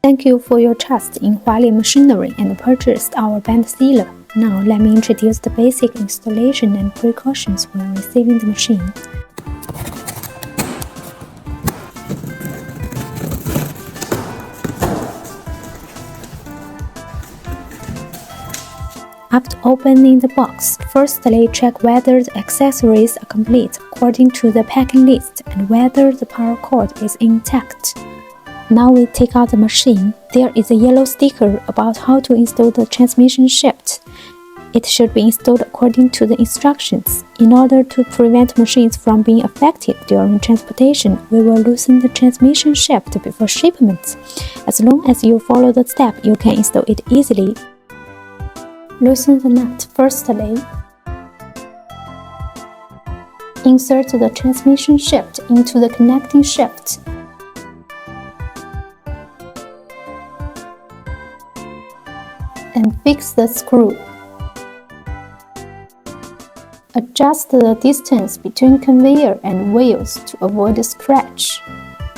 Thank you for your trust in Hualian machinery and purchased our band sealer. Now let me introduce the basic installation and precautions when receiving the machine. After opening the box, firstly check whether the accessories are complete according to the packing list and whether the power cord is intact. Now we take out the machine. There is a yellow sticker about how to install the transmission shaft. It should be installed according to the instructions. In order to prevent machines from being affected during transportation, we will loosen the transmission shaft before shipment. As long as you follow the step, you can install it easily. Loosen the nut firstly. Insert the transmission shaft into the connecting shaft. And fix the screw. Adjust the distance between conveyor and wheels to avoid a scratch.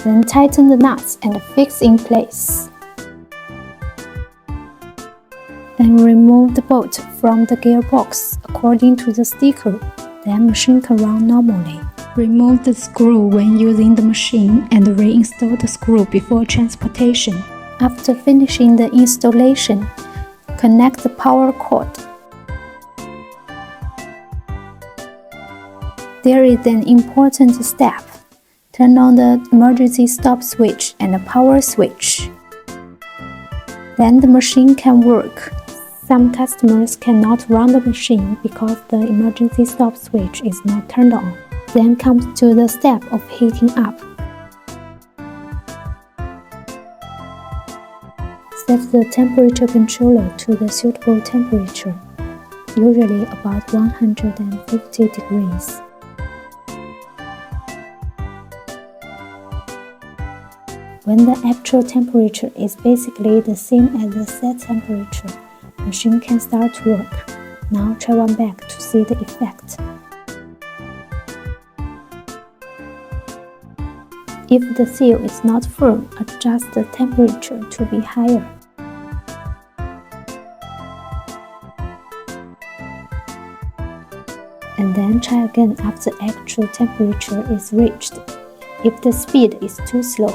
Then tighten the nuts and fix in place. Then remove the bolt from the gearbox according to the sticker. Then machine can run normally. Remove the screw when using the machine and reinstall the screw before transportation. After finishing the installation, connect the power cord. There is an important step. Turn on the emergency stop switch and the power switch. Then the machine can work. Some customers cannot run the machine because the emergency stop switch is not turned on. Then comes to the step of heating up. Set the temperature controller to the suitable temperature, usually about 150 degrees. When the actual temperature is basically the same as the set temperature, the machine can start to work. Now try one back to see the effect. If the seal is not firm, adjust the temperature to be higher. And then try again after actual temperature is reached. If the speed is too slow,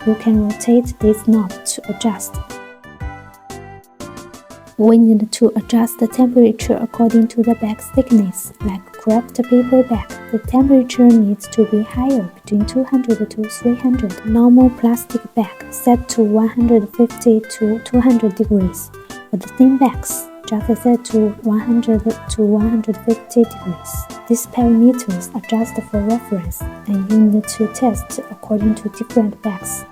you can rotate this knob to adjust. We need to adjust the temperature according to the bag thickness. Like craft paper bag, the temperature needs to be higher, between 200 to 300. Normal plastic bag set to 150 to 200 degrees. For the thin bags, just set to 100 to 150 degrees. These parameters are just for reference, and you need to test according to different bags.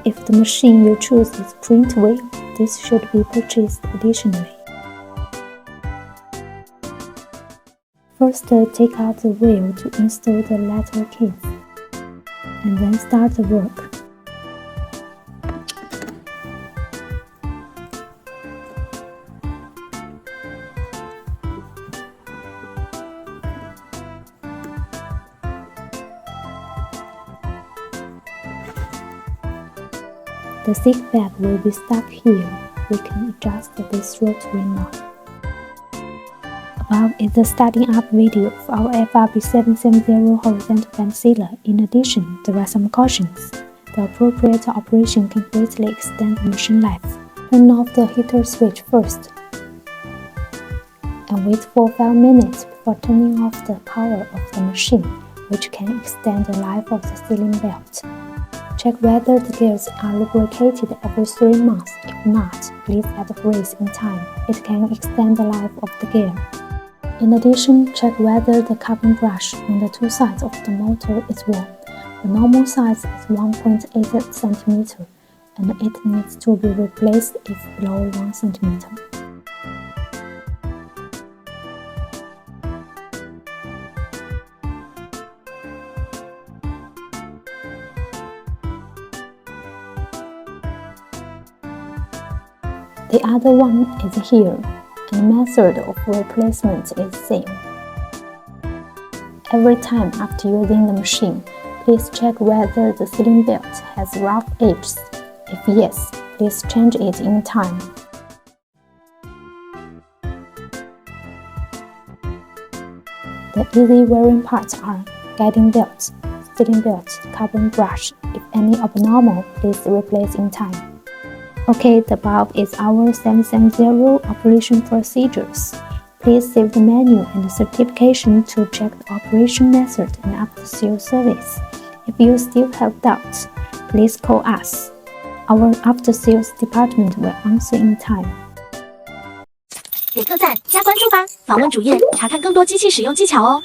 If the machine you choose is print wheel, this should be purchased additionally. First, take out the wheel to install the letter keys, and then start the work. The seat bag will be stuck here. We can adjust this rotary knob. Above is the starting up video of our FRB-770 horizontal band sealer. In addition, there are some cautions. The appropriate operation can greatly extend the machine life. Turn off the heater switch first and wait for 5 minutes before turning off the power of the machine, which can extend the life of the sealing belt. Check whether the gears are lubricated every 3 months. If not, please add grease in time. It can extend the life of the gear. In addition, check whether the carbon brush on the 2 sides of the motor is worn. The normal size is 1.8 cm, and it needs to be replaced if below 1 cm. The other one is here, and the method of replacement is same. Every time after using the machine, please check whether the sealing belt has rough edges. If yes, please change it in time. The easy wearing parts are guiding belt, steering belt, carbon brush. If any abnormal, please replace in time. Okay, the above is our 770 operation procedures. Please save the manual and the certification to check the operation method and after-sales service. If you still have doubts, please call us. Our after-sales department will answer in time. 点个赞加关注吧，访问主页查看更多机器使用技巧哦。